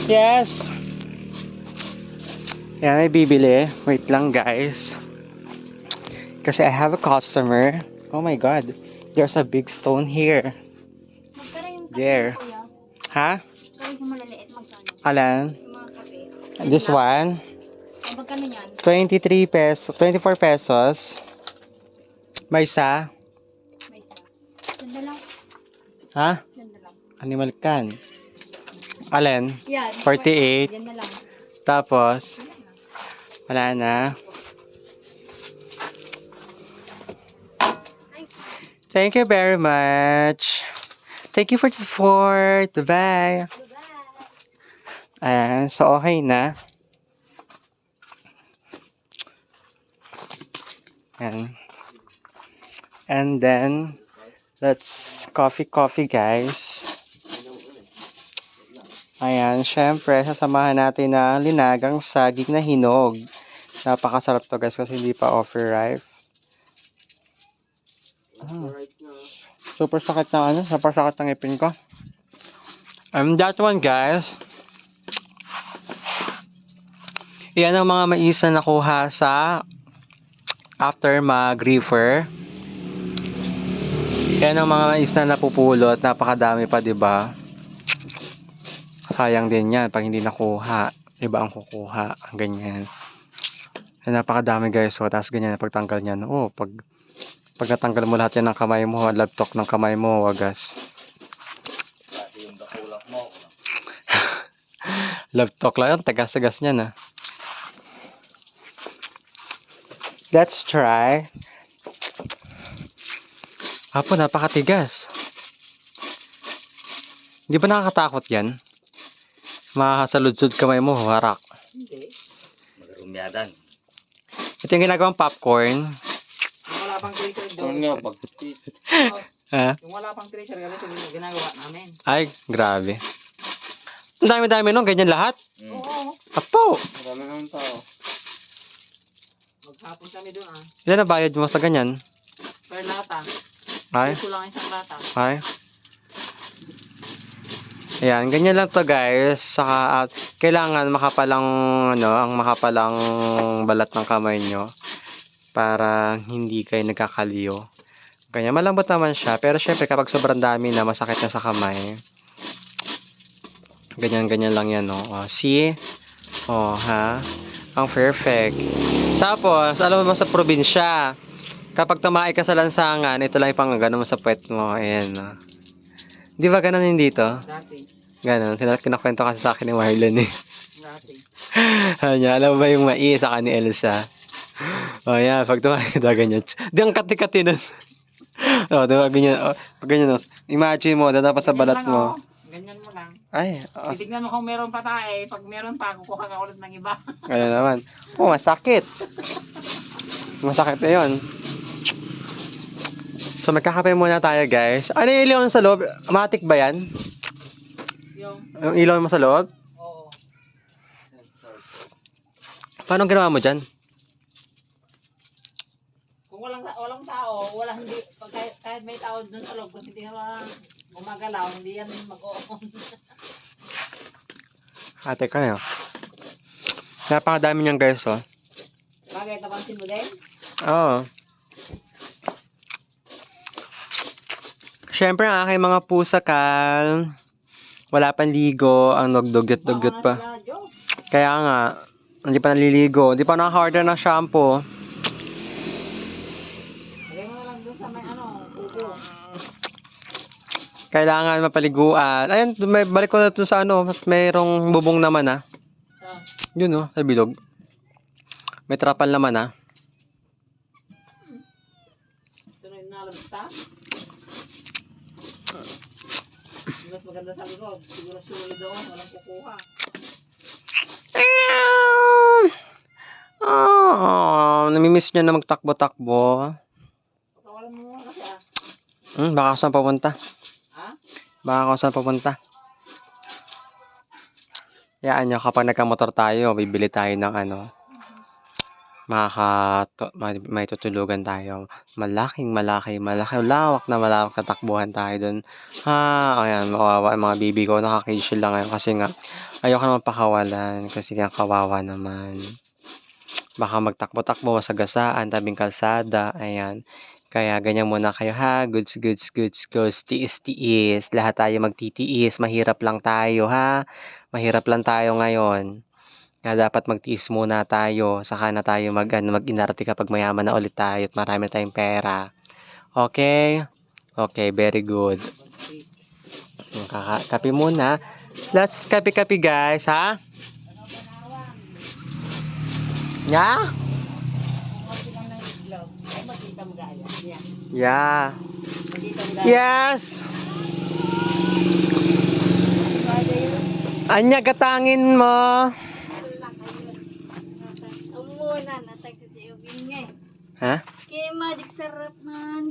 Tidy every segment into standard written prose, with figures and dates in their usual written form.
Yes! Yan, may bibili. Wait lang, guys. Kasi I have a customer. Oh my God. There's a big stone here. Magkano yung kape There. mo, kuya? Ha? Magkano yung malaliit? Magkano? Alan? Yung mga kape. This one? Ay, magkano yan? 23 pesos. 24 pesos. May isa. May isa. Ganda lang. Ha? Ganda lang. Animal can. Alin? Yan. 48. Yan na lang. Tapos, wala na. Thank you very much. Thank you for the support. Bye-bye. Ayan, so okay na. Ayan. And then, let's coffee guys. Ayan, syempre, sasamahan natin na linagang saging na hinog. Napakasarap to guys kasi hindi pa overripe. Super sakit ng ano, super sakit ng ipin ko. And that one guys, yan ang mga mais na nakuha sa after mag-reefer. Yan ang mga mais na napupulot, napakadami pa, 'di ba? Sayang din 'yan pag hindi nakuha. Iba ang kukuha, ganyan. Yan, napakadami guys. So, tapos ganyan pagtanggal niyan. Oh, pag natanggal mo lahat yan ng kamay mo, laptop ng kamay mo, wagas. Laptop lang yan, tagas-tagas niyan ah. Let's try. Apo, napakatigas. Hindi ba nakakatakot yan? Makasaludsod kamay mo, harak. Hindi. Magarumyadan. Ito yung ginagawang popcorn. Yung wala pang tracer doon. Ha? Yung wala pang tracer, ganito yung ginagawa namin. Ay, grabe. Ang dami-dami nun, ganyan lahat. Oo. Apo! Marami naman tao. Maghapon kami doon ah. Ilan na bayad mo sa ganyan? Per lata. Ay, Ito lang isang lata. ay. Ayan, ganyan lang to guys. Saka kailangan makapalang ano, ang makapalang balat ng kamay nyo para hindi kayo nagkakaliyo. Ganyan, malambot naman siya. Pero syempre kapag sobrang dami na, masakit na sa kamay. Ganyan lang yan, no. Oh, see? Oh, ha? Ang perfect. Tapos, alam mo sa probinsya, kapag tumae ka sa lansangan, ito lang ipang gano'n mo sa puwet mo. Ayan, no. Di ba ganun yung dito? Dati. Ganun. Kinakwento kasi sa akin ni Marlon eh. Dati. Kanya, alam mo ba yung mais sa ni Elsa? O yan, pag tumayo ka ganyan. Di ang kati-kati nun. O, diba ganyan. O, pag ganyan. O. Imagine mo, dapat sa balat Ganyan lang, mo. oh. Ganyan mo lang. Ay, Titignan mo kung meron pa tayo. Pag meron pa, kukuha ka ulit ng iba. ano naman. Oh, masakit. Masakit na yun. So, magkakape muna tayo, guys. Ano yung ilaw sa loob? Matic ba yan? Yung ilaw mo sa loob? Oo. Sensors. Paano ginawa mo dyan? Kung walang tao, hindi, kahit may tao dun sa loob, kung hindi ka gumagalaw, hindi yan mag-o-on. Ate ka na. Napakadami niyan, guys, oh. Bagay, napansin mo din? Oo. Siyempre, ang aking mga pusa, Kal. Wala pang ligo. Ang nagdugyot-dugyot pa. Kaya nga, hindi pa naliligo. Hindi pa naka-order ng shampoo. Lagay mo na lang dun sa may upo. Kailangan mapaliguan. Ayan, balik ko na ito sa mayroong bubong naman, ah. Yun, oh, sa bilog. May trapal naman, ah. Ito na yung nalabta. Mas maganda sa likod. Siguro sulit doon. Walang kukuha. Oh, namimiss niya na magtakbo-takbo. Patawalan mo muna kasi ah. Baka saan papunta. Ha? Baka saan papunta. Yaan nyo, kapag nagkamotor tayo, bibili tayo ng may tutulugan tayo. Malaki, malawak na takbuhan tayo dun. Ayan, kawawa yung mga bibi ko, naka-cage lang ngayon kasi nga, ayoko naman pakawalan kasi nga kawawa naman. Baka magtakbo-takbo, masagasaan, tabing kalsada, ayan. Kaya ganyan muna kayo ha, goods, tiis. Lahat tayo magtitiis, mahirap lang tayo ha. Mahirap lang tayo ngayon. Kaya dapat magtiis muna tayo, saka na tayo mag-inarte kapag mayaman na ulit tayo at marami tayong pera. Okay? Okay, very good. Kape muna. Let's kape guys, ha? Yeah? Yeah. Yes. Anya gatangin mo. Umulan na tayo sa Jayobin nga. Ha? Kaya magic sarap man.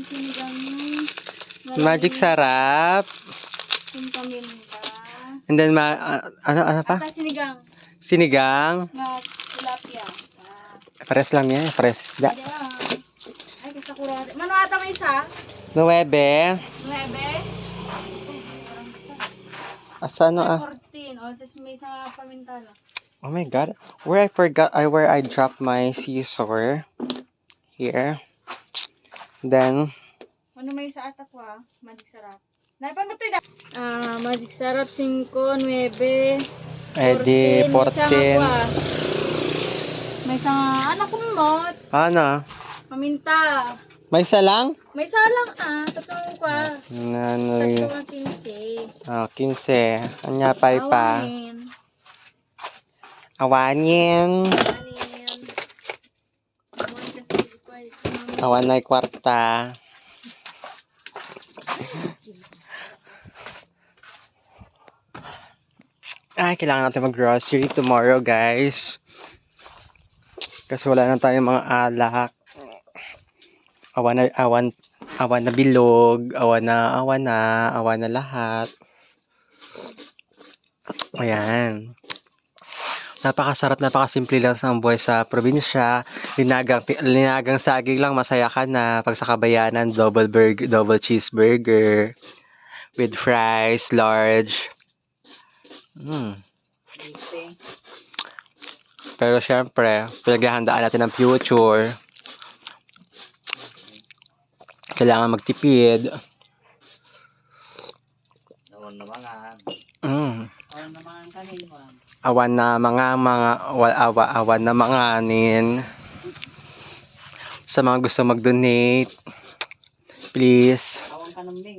Sinigang. Magic sarap. Paminta. And then ano pa? Ata sinigang. Sinigang. Na tilapia. Pares lang yan, pares isda. Ay, gusto ko rin. Mano ata may isa? 9. 9. Asa ano 14. O, tapos may isang paminta na. Oh my god. Where I dropped my scissor. Here. Then Ano may isa ata ko Magic sarap. Naipan mo tayo magic sarap 5, 9. edi 14. May isang anak ko mo. Ano? Paminta. May isa lang? May isa lang Totoo ko Ano yun? 15. 15. Anya pa. Awanin. Awanin. Awan na kwarta. Ay, kailangan natin mag-grocery tomorrow, guys. Kasi wala na tayong mga alak. Awan na bilog. Awan na lahat. Ayan. Napakasarap, napakasimple lang sa buhay sa probinsya. Linagang saging lang, masaya ka na. Pag sa kabayanan, double cheeseburger with fries, large. Pero syempre, pinaghahandaan natin ang future. Kailangan magtipid. Awan na mga. Awan na mga kanin mo. Awan na mga anin. Sa mga gusto mag-donate, please. Awan ka ng ming.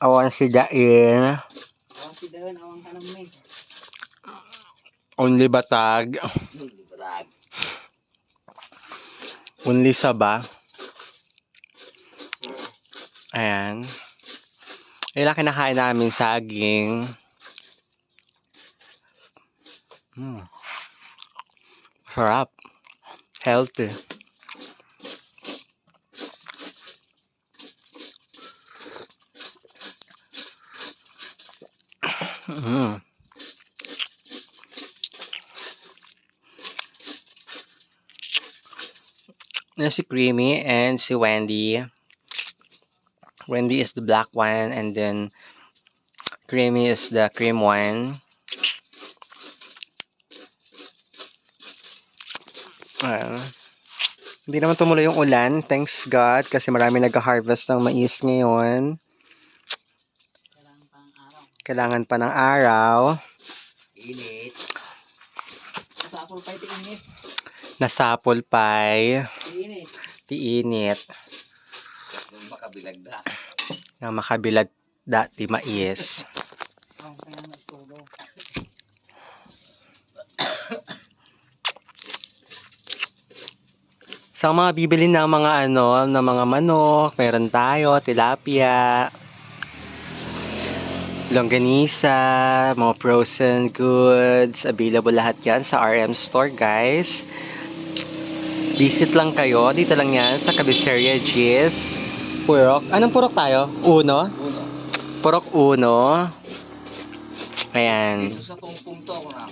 Awan si Dain. Awan si Dain, awan ka ng ming. Only batag. Only saba. Ayan. Ilang kinakain namin saging. Sarap. Healthy. Si Creamy and si Wendy. Wendy is the black one and then Creamy is the cream one. Hindi naman tumuloy yung ulan. Thanks God kasi marami nag-harvest ng mais ngayon. Kailangan pa ng araw. Init. Nasapol pa'y tiinit. Nasapol pa'y Tiinit. tiinit. Yung makabilagda. Na makabilagda ti mais. Ang kaya nagtulog. Sa mga bibili ng mga ng mga manok, meron tayo, tilapia, longganisa, mga frozen goods, available lahat yan sa RM Store, guys. Visit lang kayo, dito lang yan sa Cabeceria G's. Purok, anong purok tayo? Uno? Purok Uno. Ayan. Dito sa pungpung to ako na.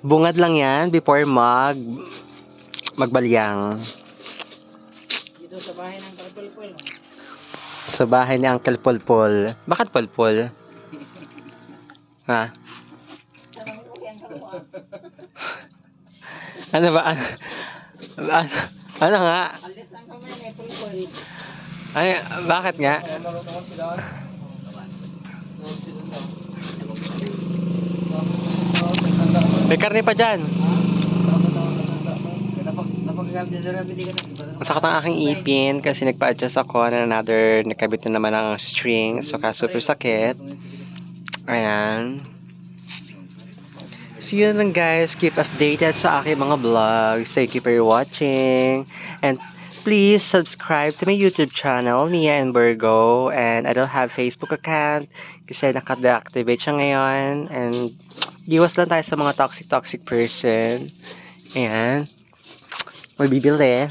Bungad lang yan before magbalyang. Dito sa bahay ng Kalpulpul. Sa bahay ni Uncle Pulpul. Bakit Pulpul? Ha? Ano ba? Ano nga? Alis lang kami ni Pulpul. Ay, bakit nga? May karne pa dyan. Ang sakit ang aking ipin kasi nagpa-adjust ako na another, nakabit na naman ang string. So, super sakit. Ayan. See you lang guys. Keep updated sa aking mga vlogs. Thank you for watching. And please subscribe to my YouTube channel, Nia and Virgo. And I don't have Facebook account kasi naka-deactivate siya ngayon. And iwas lang tayo sa mga toxic person. Ayan. Magbibili.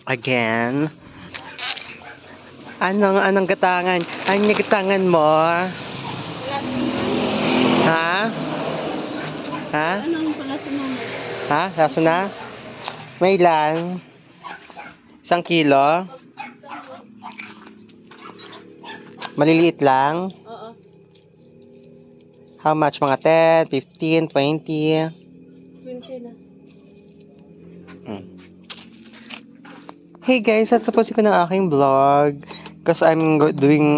Again. Anong gatangan? Anong gatangan mo? Ha? Ha? Anong pala sa mama? Ha? Laso na? May ilan? 1 kilo? Maliliit lang? Oo. How much? Mga 10, 15, 20? 20 na. Hey guys, at tapusin ko ng aking vlog. Kasi I'm doing